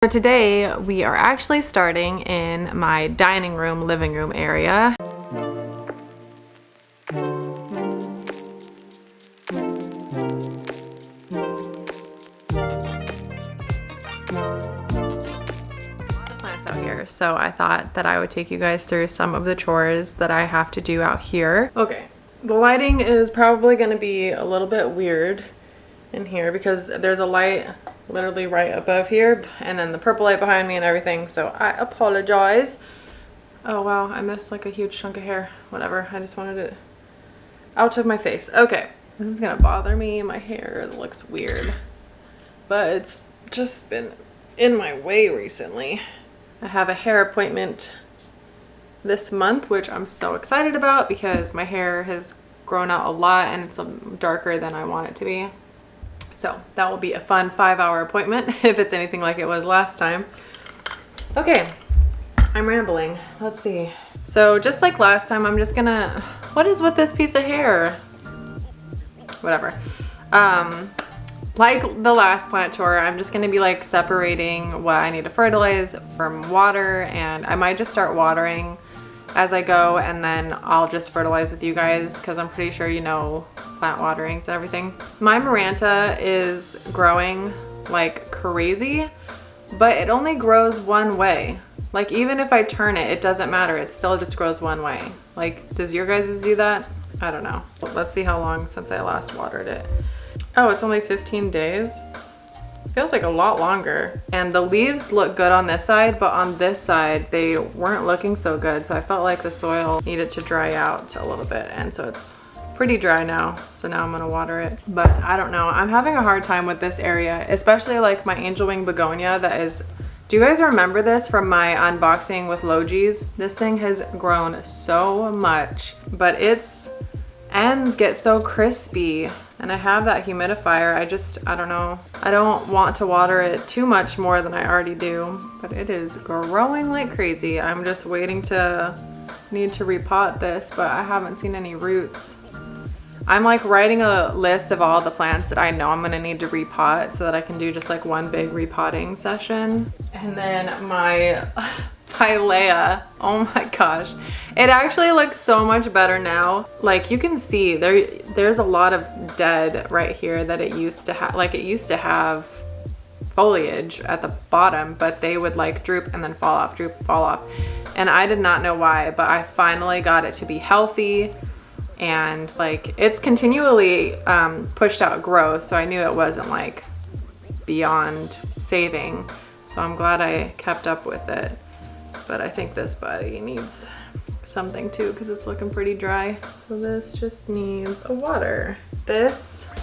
So today we are actually starting in my dining room, living room area. Plants out here, so I thought that I would take you guys through some of the chores that I have to do out here. Okay, the lighting is probably going to be a little bit weird in here because there's a light literally right above here and then the purple light behind me and everything, so I apologize. Oh wow, I missed like a huge chunk of hair. Whatever, I just wanted it out of my face. Okay, this is gonna bother me. My hair looks weird, but it's just been in my way recently. I have a hair appointment this month, which I'm so excited about because my hair has grown out a lot and it's darker than I want it to be. So that will be a fun 5-hour appointment if it's anything like it was last time. Okay, I'm rambling. Let's see. So just like last time, I'm just gonna, what is with this piece of hair? Whatever. Like the last plant chore, I'm just gonna be like separating what I need to fertilize from water, and I might just start watering as I go, and then I'll just fertilize with you guys because I'm pretty sure you know plant waterings and everything. My Maranta is growing like crazy, but it only grows one way. Like even if I turn it, it doesn't matter. It still just grows one way. Like, does your guys do that? I don't know. Let's see how long since I last watered it. Oh, it's only 15 days. Feels like a lot longer. And the leaves look good on this side, but on this side they weren't looking so good, so I felt like the soil needed to dry out a little bit, and so it's pretty dry now, so now I'm gonna water it. But I don't know, I'm having a hard time with this area, especially like my angel wing begonia that is, do you guys remember this from my unboxing with Logis? This thing has grown so much, but its ends get so crispy, and I have that humidifier. I don't know. I don't want to water it too much more than I already do, but it is growing like crazy. I'm just waiting to need to repot this, but I haven't seen any roots. I'm like writing a list of all the plants that I know I'm gonna need to repot so that I can do just like one big repotting session. And then my Pilea, oh my gosh, it actually looks so much better now. Like you can see there's a lot of dead right here that it used to have. Like it used to have foliage at the bottom, but they would like droop and then fall off, droop, fall off, and I did not know why, but I finally got it to be healthy, and like it's continually pushed out growth, so I knew it wasn't like beyond saving, so I'm glad I kept up with it. But I think this body needs something too because it's looking pretty dry. So this just needs a water. This,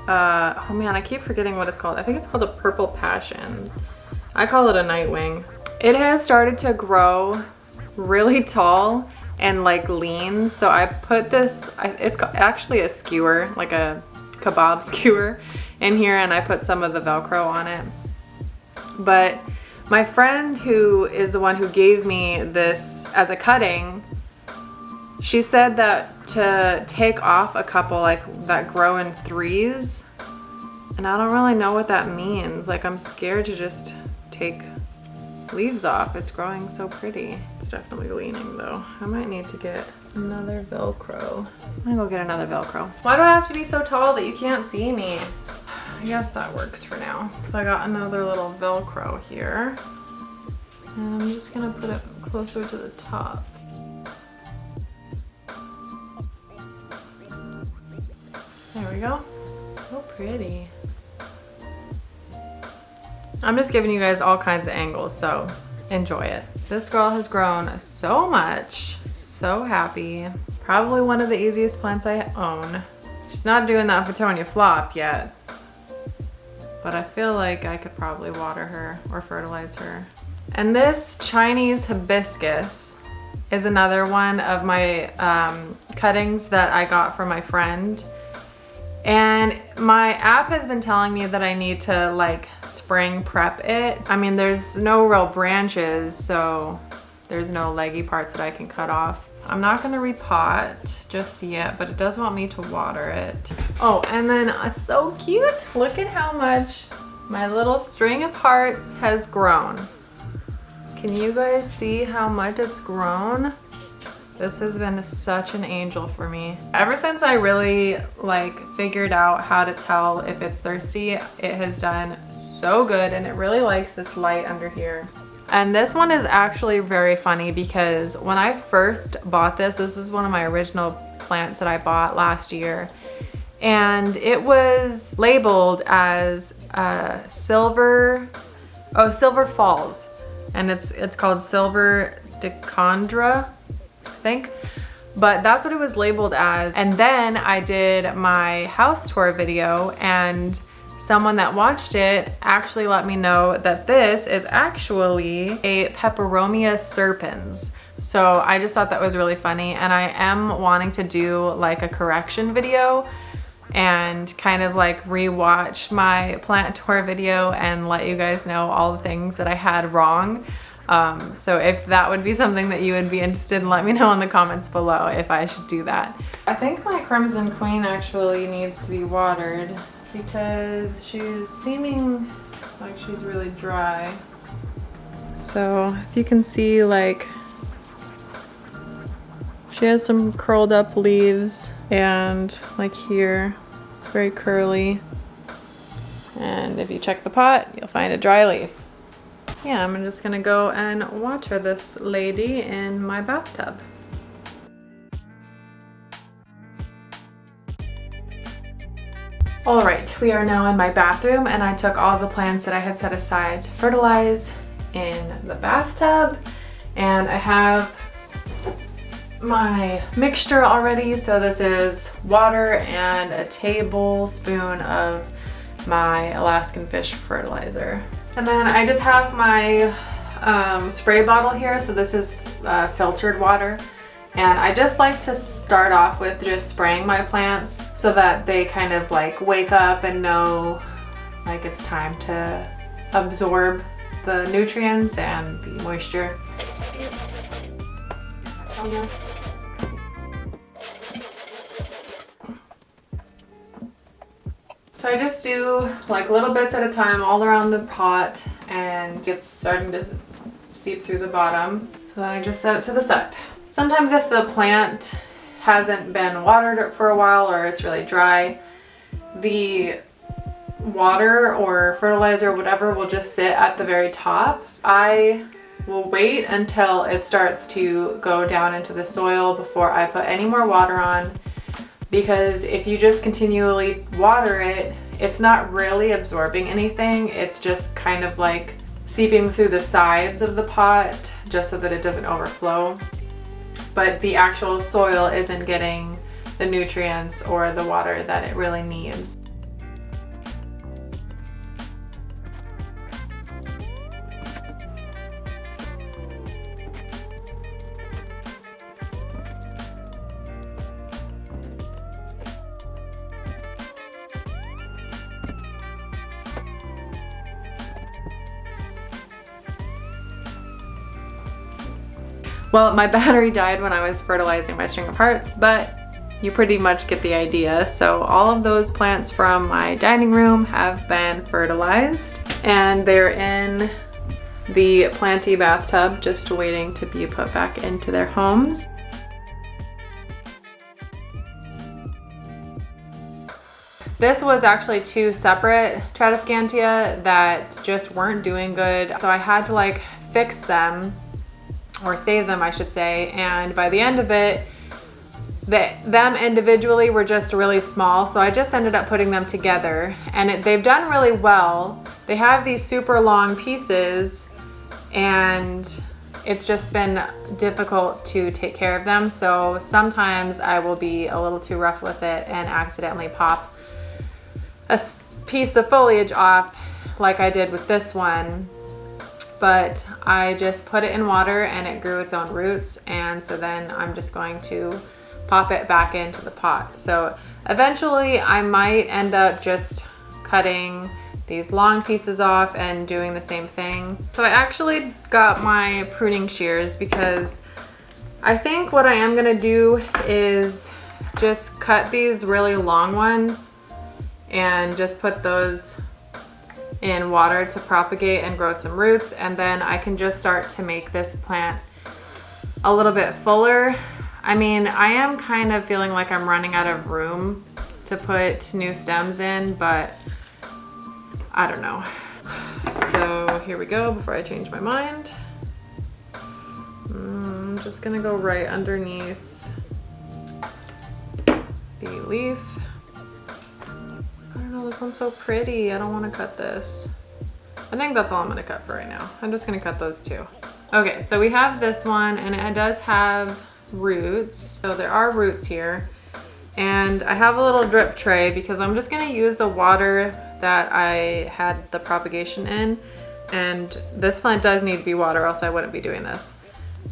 oh man, I keep forgetting what it's called. I think it's called a purple passion. I call it a nightwing. It has started to grow really tall and like lean. So I put this, it's actually a skewer, like a kebab skewer in here, and I put some of the Velcro on it. But my friend who is the one who gave me this as a cutting, she said that to take off a couple like that grow in threes, and I don't really know what that means. Like I'm scared to just take leaves off. It's growing so pretty. It's definitely leaning though. I might need to get another Velcro. I'm gonna go get another Velcro. Why do I have to be so tall that you can't see me? I guess that works for now. So I got another little Velcro here, and I'm just gonna put it closer to the top. There we go. So pretty. I'm just giving you guys all kinds of angles, so enjoy it. This girl has grown so much. So happy. Probably one of the easiest plants I own. She's not doing that Fittonia flop yet, but I feel like I could probably water her or fertilize her. And this Chinese hibiscus is another one of my cuttings that I got from my friend. And my app has been telling me that I need to like spring prep it. I mean, there's no real branches, so there's no leggy parts that I can cut off. I'm not gonna repot just yet, but it does want me to water it. Oh, and then it's so cute. Look at how much My little string of hearts has grown. Can you guys see how much it's grown? This has been such an angel for me. Ever since I really figured out how to tell if it's thirsty, it has done so good, and it really likes this light under here. And this one is actually very funny because when I first bought this is one of my original plants that I bought last year. And it was labeled as Silver Falls. And it's called Silver Decandra, I think. But that's what it was labeled as. And then I did my house tour video, and someone that watched it actually let me know that this is actually a Peperomia serpens. So I just thought that was really funny, and I am wanting to do like a correction video and kind of like rewatch my plant tour video and let you guys know all the things that I had wrong. So if that would be something that you would be interested in, let me know in the comments below if I should do that. I think my Crimson Queen actually needs to be watered because she's seeming like she's really dry. So if you can see, like, she has some curled up leaves, and like here, very curly. And if you check the pot, you'll find a dry leaf. Yeah, I'm just gonna go and water this lady in my bathtub. All right, we are now in my bathroom, and I took all the plants that I had set aside to fertilize in the bathtub, and I have my mixture already. So this is water and a tablespoon of my Alaskan fish fertilizer. And then I just have my spray bottle here. So this is filtered water. And I just like to start off with just spraying my plants so that they kind of like wake up and know like it's time to absorb the nutrients and the moisture. So I just do like little bits at a time all around the pot, and it's starting to seep through the bottom. So then I just set it to the side. Sometimes if the plant hasn't been watered for a while or it's really dry, the water or fertilizer or whatever will just sit at the very top. I will wait until it starts to go down into the soil before I put any more water on, because if you just continually water it, it's not really absorbing anything. It's just kind of like seeping through the sides of the pot just so that it doesn't overflow. But the actual soil isn't getting the nutrients or the water that it really needs. Well, my battery died when I was fertilizing my string of hearts, but you pretty much get the idea. So all of those plants from my dining room have been fertilized, and they're in the planty bathtub just waiting to be put back into their homes. This was actually two separate Tradescantia that just weren't doing good, so I had to like fix them, or save them I should say, and by the end of it, them individually were just really small, so I just ended up putting them together, and they've done really well. They have these super long pieces, and it's just been difficult to take care of them, so sometimes I will be a little too rough with it and accidentally pop a piece of foliage off like I did with this one. But I just put it in water and it grew its own roots, and so then I'm just going to pop it back into the pot. So eventually I might end up just cutting these long pieces off and doing the same thing. So I actually got my pruning shears because I think what I am gonna do is just cut these really long ones and just put those in water to propagate and grow some roots, and then I can just start to make this plant a little bit fuller. I mean, I am kind of feeling like I'm running out of room to put new stems in, but I don't know. So here we go before I change my mind. I'm just gonna go right underneath the leaf. I don't know, this one's so pretty. I don't want to cut this. I think that's all I'm gonna cut for right now. I'm just gonna cut those two. Okay, so we have this one, and it does have roots. So there are roots here. And I have a little drip tray because I'm just gonna use the water that I had the propagation in. And this plant does need to be water, else I wouldn't be doing this.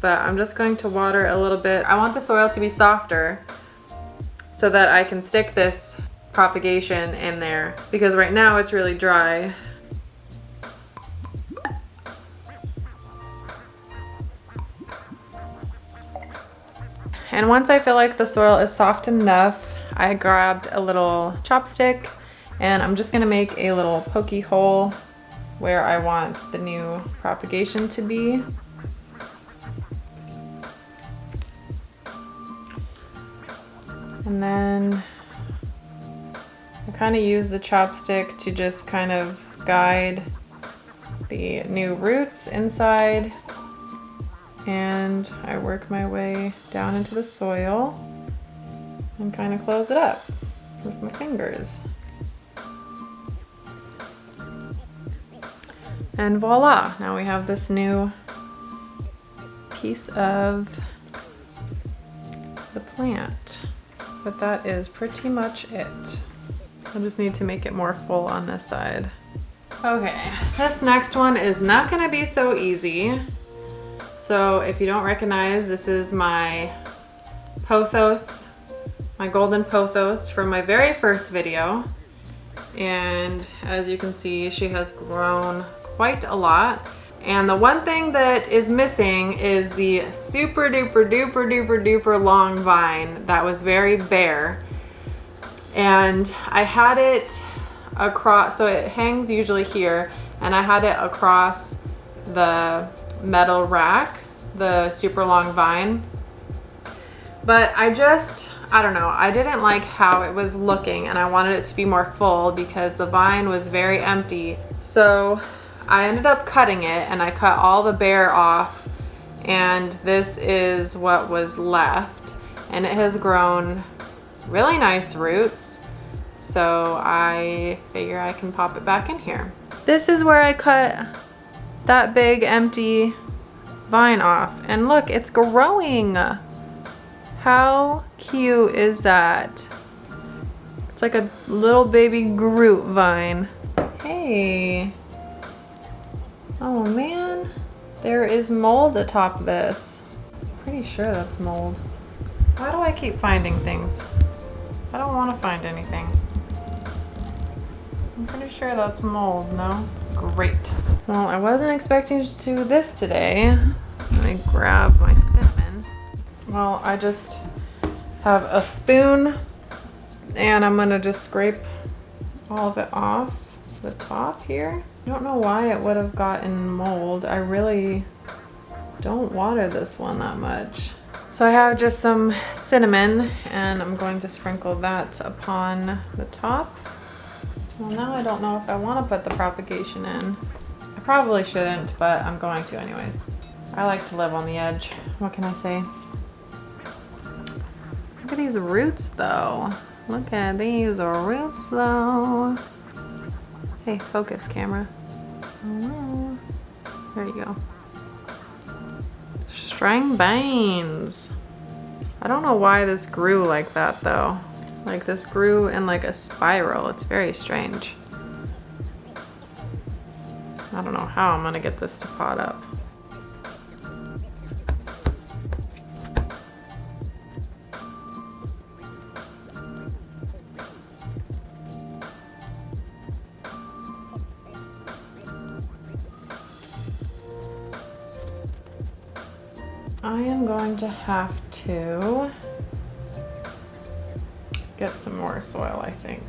But I'm just going to water a little bit. I want the soil to be softer so that I can stick this propagation in there, because right now it's really dry. And once I feel like the soil is soft enough, I grabbed a little chopstick and I'm just gonna make a little pokey hole where I want the new propagation to be. And then I kind of use the chopstick to just kind of guide the new roots inside, and I work my way down into the soil and kind of close it up with my fingers. And voila, now we have this new piece of the plant. But that is pretty much it. I just need to make it more full on this side. Okay, this next one is not gonna be so easy. So if you don't recognize, this is my Pothos, my golden Pothos from my very first video. And as you can see, she has grown quite a lot. And the one thing that is missing is the super duper duper duper duper long vine that was very bare. And I had it across, so it hangs usually here, and I had it across the metal rack, the super long vine. But I don't know, I didn't like how it was looking, and I wanted it to be more full because the vine was very empty. So I ended up cutting it, and I cut all the bare off, and this is what was left, and it has grown really nice roots, so I figure I can pop it back in here. This is where I cut that big empty vine off, and look, it's growing. How cute is that? It's like a little baby Groot vine. Hey. Oh man, there is mold atop this. Pretty sure that's mold. Why do I keep finding things? I don't want to find anything. I'm pretty sure that's mold, no? Great. Well, I wasn't expecting to do this today. Let me grab my cinnamon. Well, I just have a spoon, and I'm gonna just scrape all of it off the top here. I don't know why it would have gotten mold. I really don't water this one that much. So I have just some cinnamon, and I'm going to sprinkle that upon the top. Well, now I don't know if I want to put the propagation in. I probably shouldn't, but I'm going to anyways. I like to live on the edge. What can I say? Look at these roots though. Look at these roots though. Hey, focus camera. Oh, there you go. String beans. I don't know why this grew like that though. Like this grew in like a spiral. It's very strange. I don't know how I'm gonna get this to pot up. I am going to have to get some more soil, I think.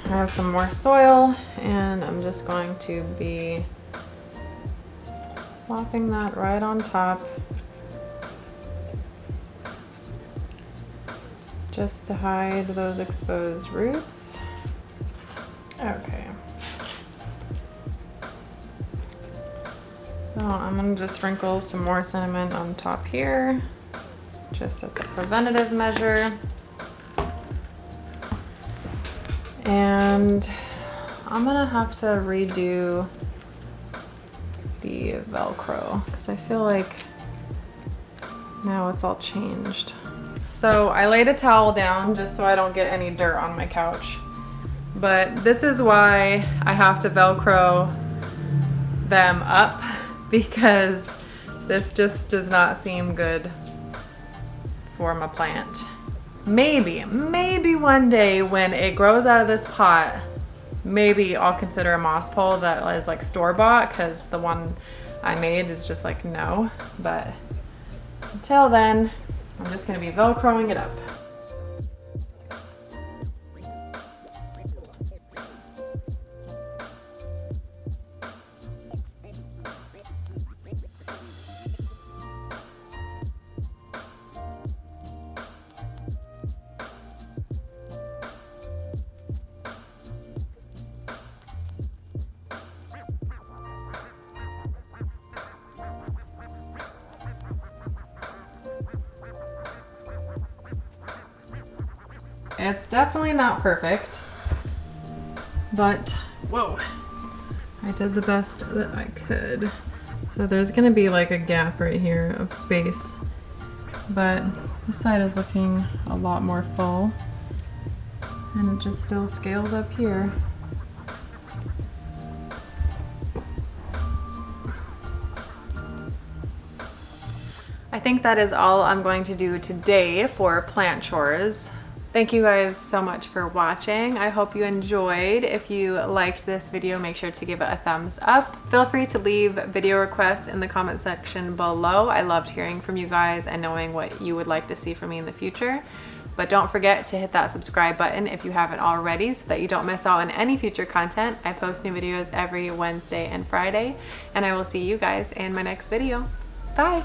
I have some more soil and I'm just going to be plopping that right on top just to hide those exposed roots. Okay. So I'm gonna just sprinkle some more cinnamon on top here, just as a preventative measure. And I'm gonna have to redo the Velcro because I feel like now it's all changed. So I laid a towel down just so I don't get any dirt on my couch. But this is why I have to Velcro them up, because this just does not seem good for my plant. Maybe one day when it grows out of this pot, maybe I'll consider a moss pole that is like store-bought, because the one I made is just like no. But until then, I'm just gonna be Velcroing it up. It's definitely not perfect, but whoa, I did the best that I could. So there's gonna be like a gap right here of space, but this side is looking a lot more full, and it just still scales up here. I think that is all I'm going to do today for Plant Chores. Thank you guys so much for watching. I hope you enjoyed. If you liked this video, make sure to give it a thumbs up. Feel free to leave video requests in the comment section below. I loved hearing from you guys and knowing what you would like to see from me in the future. But don't forget to hit that subscribe button if you haven't already, so that you don't miss out on any future content. I post new videos every Wednesday and Friday, and I will see you guys in my next video. Bye!